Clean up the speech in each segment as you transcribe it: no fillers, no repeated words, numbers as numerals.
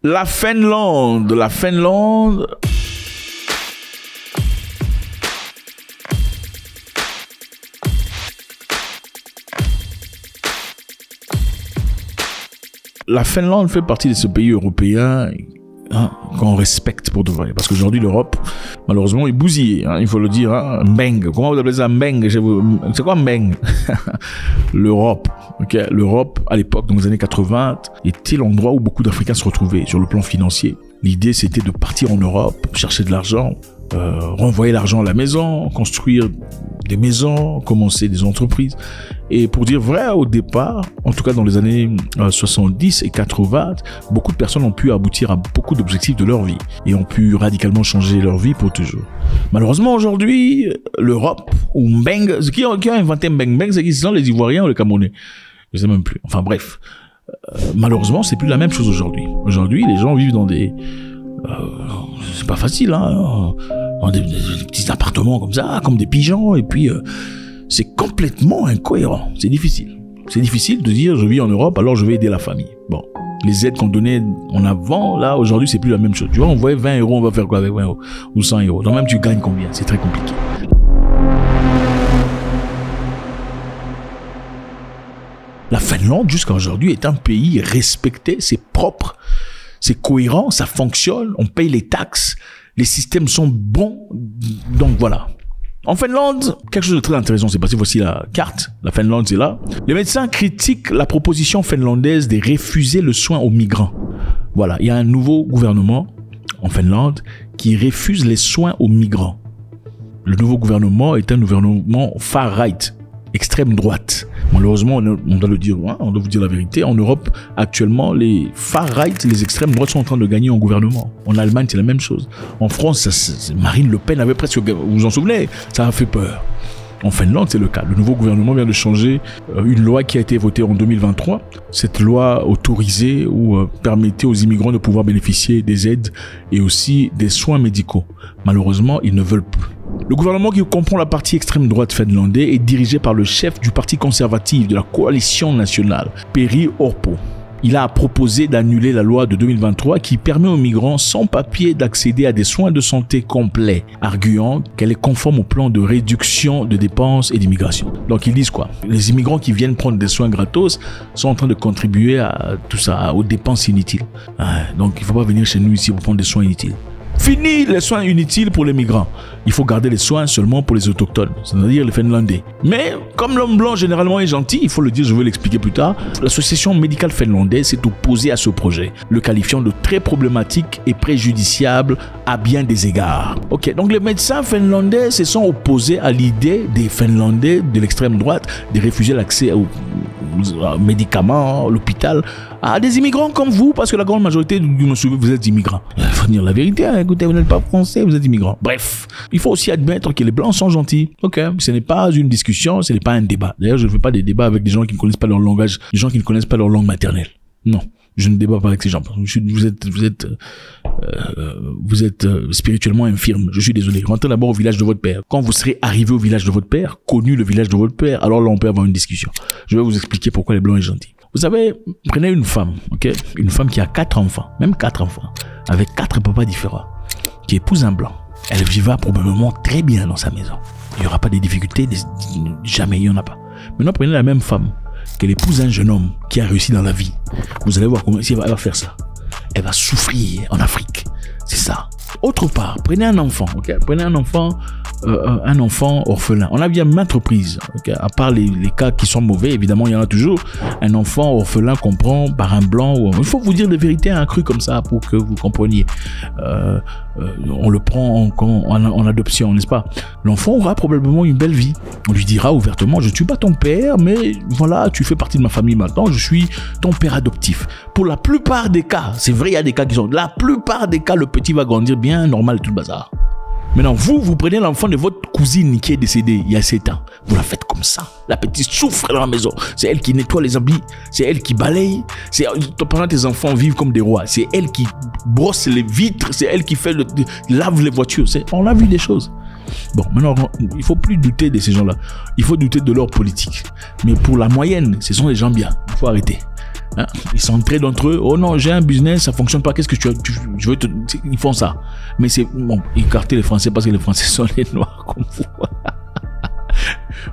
La Finlande. La Finlande. La Finlande fait partie de ce pays européen qu'on respecte pour de vrai. Parce qu'aujourd'hui, l'Europe, malheureusement, est bousillée. Il faut le dire. Mbeng. Comment vous appelez ça? Mbeng. C'est quoi Mbeng? L'Europe. Okay. L'Europe, à l'époque, dans les années 80, était l'endroit où beaucoup d'Africains se retrouvaient sur le plan financier. L'idée, c'était de partir en Europe, chercher de l'argent, renvoyer l'argent à la maison, construire des maisons, commencer des entreprises. Et pour dire vrai, au départ, en tout cas dans les années 70 et 80, beaucoup de personnes ont pu aboutir à beaucoup d'objectifs de leur vie et ont pu radicalement changer leur vie pour toujours. Malheureusement, aujourd'hui, l'Europe, ou Mbeng, qui a inventé Mbeng, c'est qui sont les Ivoiriens ou les Camerounais? Je sais même plus. Enfin bref, malheureusement, c'est plus la même chose aujourd'hui. Aujourd'hui, les gens vivent dans des... c'est pas facile, dans des petits appartements comme ça, comme des pigeons, et puis c'est complètement incohérent. C'est difficile. C'est difficile de dire je vis en Europe, alors je vais aider la famille. Bon, les aides qu'on donnait en avant, là, aujourd'hui, c'est plus la même chose. Tu vois, on voit 20 euros, on va faire quoi avec 20 euros ou 100 euros. Donc même tu gagnes combien? C'est très compliqué. La Finlande, jusqu'à aujourd'hui, est un pays respecté, c'est propre, c'est cohérent, ça fonctionne, on paye les taxes, les systèmes sont bons, donc voilà. En Finlande, quelque chose de très intéressant s'est passé. Voici la carte. La Finlande, c'est là. Les médecins critiquent la proposition finlandaise de refuser le soin aux migrants. Voilà, il y a un nouveau gouvernement en Finlande qui refuse les soins aux migrants. Le nouveau gouvernement est un gouvernement far-right, extrême droite. Malheureusement, on doit le dire, on doit vous dire la vérité. En Europe, actuellement, les far-right, les extrêmes droites sont en train de gagner en gouvernement. En Allemagne, c'est la même chose. En France, Marine Le Pen avait presque... Vous vous en souvenez? Ça a fait peur. En Finlande, c'est le cas. Le nouveau gouvernement vient de changer une loi qui a été votée en 2023. Cette loi autorisait ou permettait aux immigrants de pouvoir bénéficier des aides et aussi des soins médicaux. Malheureusement, ils ne veulent plus. Le gouvernement qui comprend la partie extrême droite finlandais est dirigé par le chef du parti conservatif de la coalition nationale, Petteri Orpo. Il a proposé d'annuler la loi de 2023 qui permet aux migrants sans papier d'accéder à des soins de santé complets, arguant qu'elle est conforme au plan de réduction de dépenses et d'immigration. Donc ils disent quoi? Les immigrants qui viennent prendre des soins gratos sont en train de contribuer à tout ça, aux dépenses inutiles. Donc il ne faut pas venir chez nous ici pour prendre des soins inutiles. Fini les soins inutiles pour les migrants. Il faut garder les soins seulement pour les autochtones, c'est-à-dire les Finlandais. Mais comme l'homme blanc généralement est gentil, il faut le dire, je vais l'expliquer plus tard, l'association médicale finlandaise s'est opposée à ce projet, le qualifiant de très problématique et préjudiciable à bien des égards. Ok, donc les médecins finlandais se sont opposés à l'idée des Finlandais de l'extrême droite de refuser l'accès aux médicaments, à l'hôpital, à des immigrants comme vous, parce que la grande majorité de vous êtes immigrants. Il faut dire la vérité, écoutez, vous n'êtes pas français, vous êtes immigrants. Bref, il faut aussi admettre que les blancs sont gentils. Ok, ce n'est pas une discussion, ce n'est pas un débat. D'ailleurs, je ne fais pas des débats avec des gens qui ne connaissent pas leur langage, des gens qui ne connaissent pas leur langue maternelle. Non, je ne débat pas avec ces gens. Vous êtes spirituellement infirme. Je suis désolé. Rentrez d'abord au village de votre père. Quand vous serez arrivé au village de votre père, connu le village de votre père, alors là, on peut avoir une discussion. Je vais vous expliquer pourquoi les blancs sont gentils. Vous savez, prenez une femme, ok, une femme qui a 4 enfants, même 4 enfants, avec 4 papas différents, qui épouse un blanc. Elle vivra probablement très bien dans sa maison. Il n'y aura pas de difficultés, jamais, il n'y en a pas. Maintenant, prenez la même femme, qu'elle épouse un jeune homme qui a réussi dans la vie. Vous allez voir comment elle va faire ça. Elle va souffrir en Afrique. C'est ça. Autre part, prenez un enfant, ok, prenez un enfant orphelin. On a bien maintes reprises, okay? À part les cas qui sont mauvais, évidemment, il y en a toujours. Un enfant orphelin qu'on prend par un blanc. Il faut vous dire des vérités accrues comme ça pour que vous compreniez. On le prend en adoption, n'est-ce pas? L'enfant aura probablement une belle vie. On lui dira ouvertement, je ne suis pas ton père, mais voilà, tu fais partie de ma famille maintenant, je suis ton père adoptif. Pour la plupart des cas, c'est vrai, il y a des cas qui sont... La plupart des cas, le petit va grandir bien, normal, tout le bazar. Maintenant, vous prenez l'enfant de votre cousine qui est décédée il y a 7 ans. Vous la faites comme ça. La petite souffre dans la maison. C'est elle qui nettoie les habits. C'est elle qui balaye. Pendant tes enfants vivent comme des rois. C'est elle qui brosse les vitres. C'est elle qui lave les voitures. On a vu des choses. Bon, maintenant, il ne faut plus douter de ces gens-là. Il faut douter de leur politique. Mais pour la moyenne, ce sont des gens bien. Il faut arrêter. Hein? Ils s'entraident entre eux. Oh non, j'ai un business, ça fonctionne pas. Qu'est-ce que je veux te... Ils font ça. Mais c'est bon, écarter les Français parce que les Français sont les Noirs comme vous.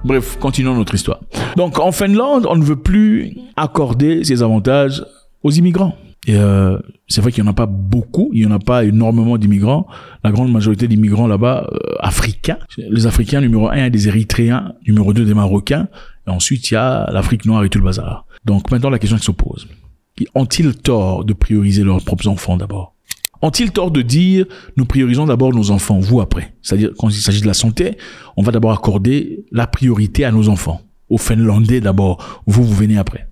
Bref, continuons notre histoire. Donc, en Finlande, on ne veut plus accorder ces avantages aux immigrants. Et c'est vrai qu'il n'y en a pas beaucoup, il n'y en a pas énormément d'immigrants. La grande majorité d'immigrants là-bas, africains. Les Africains, numéro 1, il y a des Érythréens, numéro 2, des Marocains. Et ensuite, il y a l'Afrique noire et tout le bazar. Donc maintenant, la question qui se pose. Ont-ils tort de prioriser leurs propres enfants d'abord? Ont-ils tort de dire, nous priorisons d'abord nos enfants, vous après? C'est-à-dire, quand il s'agit de la santé, on va d'abord accorder la priorité à nos enfants. Aux Finlandais d'abord, vous venez après.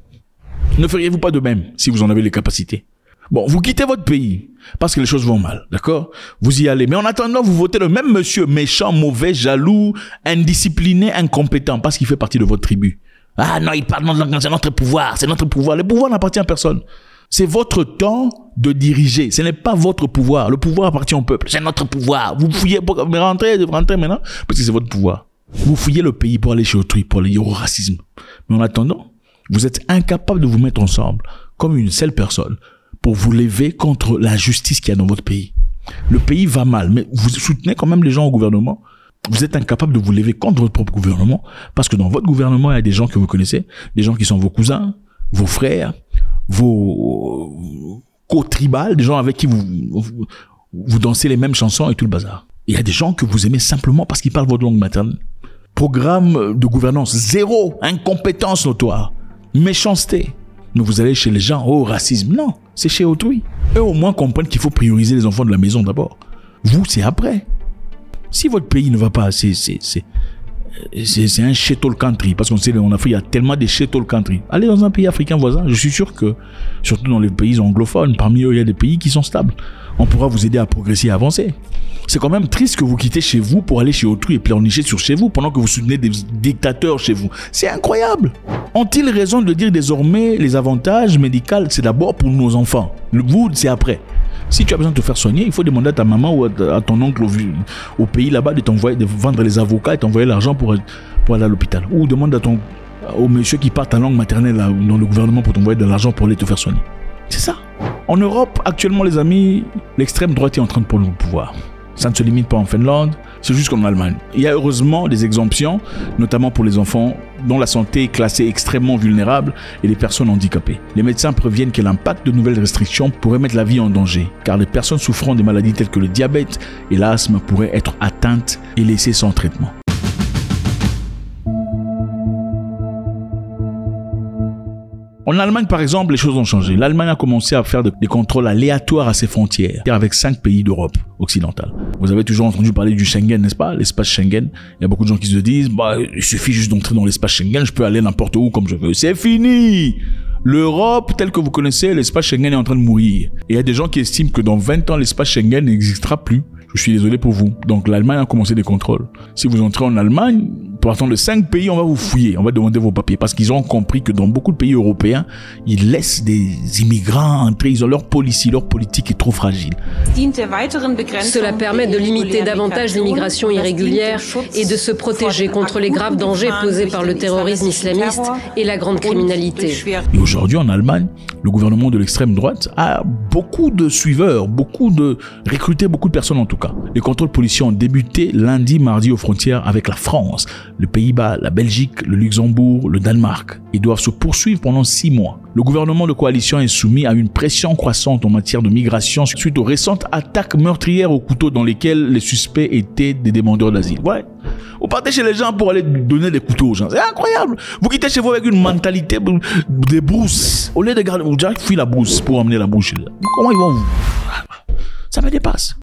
Ne feriez-vous pas de même si vous en avez les capacités? Bon, vous quittez votre pays parce que les choses vont mal, d'accord? Vous y allez. Mais en attendant, vous votez le même monsieur méchant, mauvais, jaloux, indiscipliné, incompétent parce qu'il fait partie de votre tribu. Ah non, il parle de c'est notre pouvoir, c'est notre pouvoir. Le pouvoir n'appartient à personne. C'est votre temps de diriger. Ce n'est pas votre pouvoir. Le pouvoir appartient au peuple. C'est notre pouvoir. Vous fouillez, mais rentrez maintenant parce que c'est votre pouvoir. Vous fouillez le pays pour aller chez autrui, pour aller au racisme. Mais en attendant, vous êtes incapable de vous mettre ensemble comme une seule personne pour vous lever contre l'injustice qu'il y a dans votre pays. Le pays va mal, mais vous soutenez quand même les gens au gouvernement. Vous êtes incapable de vous lever contre votre propre gouvernement parce que dans votre gouvernement, il y a des gens que vous connaissez, des gens qui sont vos cousins, vos frères, vos co-tribales, des gens avec qui vous dansez les mêmes chansons et tout le bazar. Il y a des gens que vous aimez simplement parce qu'ils parlent votre langue maternelle. Programme de gouvernance, zéro, incompétence notoire. Méchanceté. Mais vous allez chez les gens, oh, racisme. Non, c'est chez autrui. Eux au moins comprennent qu'il faut prioriser les enfants de la maison d'abord. Vous, c'est après. Si votre pays ne va pas, c'est un shittle country. Parce qu'on sait en Afrique, il y a tellement de shittle country. Allez dans un pays africain voisin, je suis sûr que, surtout dans les pays anglophones, parmi eux, il y a des pays qui sont stables. On pourra vous aider à progresser et à avancer. C'est quand même triste que vous quittez chez vous pour aller chez autrui et pleurnicher sur chez vous pendant que vous soutenez des dictateurs chez vous. C'est incroyable. Ont-ils raison de dire désormais les avantages médicaux, c'est d'abord pour nos enfants? Le vous, c'est après. Si tu as besoin de te faire soigner, il faut demander à ta maman ou à ton oncle au pays là-bas de vendre les avocats et t'envoyer l'argent pour aller à l'hôpital. Ou demande au monsieur qui parle ta langue maternelle là, dans le gouvernement pour t'envoyer de l'argent pour aller te faire soigner. C'est ça. En Europe, actuellement les amis, l'extrême droite est en train de prendre le pouvoir. Ça ne se limite pas en Finlande, c'est juste comme en Allemagne. Il y a heureusement des exemptions, notamment pour les enfants dont la santé est classée extrêmement vulnérable et les personnes handicapées. Les médecins préviennent que l'impact de nouvelles restrictions pourrait mettre la vie en danger, car les personnes souffrant de maladies telles que le diabète et l'asthme pourraient être atteintes et laissées sans traitement. En Allemagne, par exemple, les choses ont changé. L'Allemagne a commencé à faire des contrôles aléatoires à ses frontières avec 5 pays d'Europe occidentale. Vous avez toujours entendu parler du Schengen, n'est-ce pas? L'espace Schengen. Il y a beaucoup de gens qui se disent, il suffit juste d'entrer dans l'espace Schengen, je peux aller n'importe où comme je veux. C'est fini! L'Europe, telle que vous connaissez, l'espace Schengen est en train de mourir. Et il y a des gens qui estiment que dans 20 ans, l'espace Schengen n'existera plus. Je suis désolé pour vous. Donc l'Allemagne a commencé des contrôles. Si vous entrez en Allemagne, partant de 5 pays, on va vous fouiller, on va demander vos papiers. Parce qu'ils ont compris que dans beaucoup de pays européens, ils laissent des immigrants entrer, ils ont leur politique est trop fragile. Cela permet de limiter davantage l'immigration irrégulière et de se protéger contre les graves dangers posés par le terrorisme islamiste et la grande criminalité. Et aujourd'hui en Allemagne, le gouvernement de l'extrême droite a beaucoup de suiveurs, recruté beaucoup de personnes en tout cas. Les contrôles policiers ont débuté lundi, mardi aux frontières avec la France, le Pays-Bas, la Belgique, le Luxembourg, le Danemark. Ils doivent se poursuivre pendant 6 mois. Le gouvernement de coalition est soumis à une pression croissante en matière de migration suite aux récentes attaques meurtrières au couteau dans lesquelles les suspects étaient des demandeurs d'asile. Ouais. Vous partez chez les gens pour aller donner des couteaux aux gens. C'est incroyable. Vous quittez chez vous avec une mentalité des brousses. Au lieu de garder, vous fuyez la brousse pour emmener la brousse. Comment ils vont vous... Ça me dépasse.